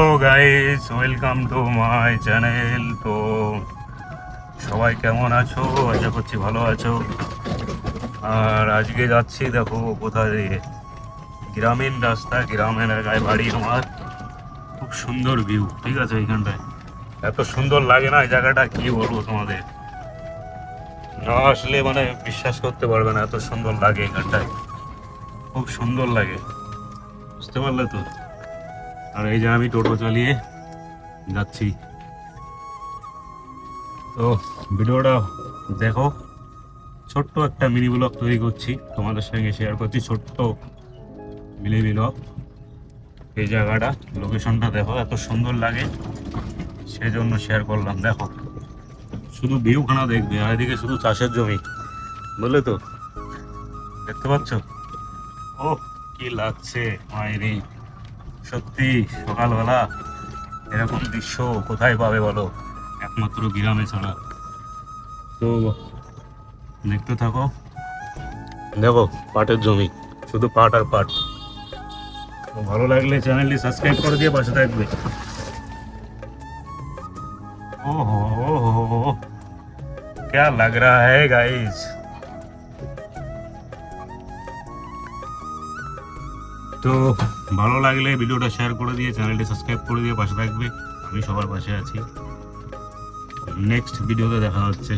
Hello guys, welcome to my channel. তো সবাই কেমন আছো? আশা করছি ভালো আছো। আর আজকে যাচ্ছি, দেখো কোথায়, গ্রামীণ রাস্তা, গ্রামের এলাকায় বাড়ি আমার। খুব সুন্দর ভিউ, ঠিক আছে? এইখানটায় এত সুন্দর লাগে না এই জায়গাটা, কি বলবো তোমাদের, না আসলে মানে বিশ্বাস করতে পারবে না, এত সুন্দর লাগে এখানটায়, খুব সুন্দর লাগে, বুঝতে পারলে তো? আর এই যে আমি টোটো চালিয়ে যাচ্ছি। তো ভিডিওটা দেখো, ছোট্ট একটা মিনি ব্লগ তৈরি করছি, তোমাদের সঙ্গে শেয়ার করছি, ছোট্ট মিনি ব্লগ। এই জায়গাটা, লোকেশনটা দেখো, এত সুন্দর লাগে, সেজন্য শেয়ার করলাম। দেখো শুধু ভিউখানা দেখবে, আর এদিকে শুধু চাষের জমি, বুঝলে তো? দেখতে পাচ্ছ? ও কি লাগছে মায়েরি, সত্যি সকালবেলা এরকম দৃশ্য কোথায় পাবে বলো, একমাত্র গ্রামে ছাড়া। তো দেখতে থাকো, দেখো পাটের জমি, শুধু পাট আর পাট। তো ভালো লাগলে চ্যানেলটি সাবস্ক্রাইব করে দিয়ে পাশে থাকবে। ওহো ওহো, क्या लग रहा है गाइस। তো ভালো লাগলে ভিডিওটা শেয়ার করে দিয়ে চ্যানেলটি সাবস্ক্রাইব করে দিয়ে পাশে থাকবে। আমি সবার পাশে আছি। নেক্সট ভিডিওতে দেখা হচ্ছে।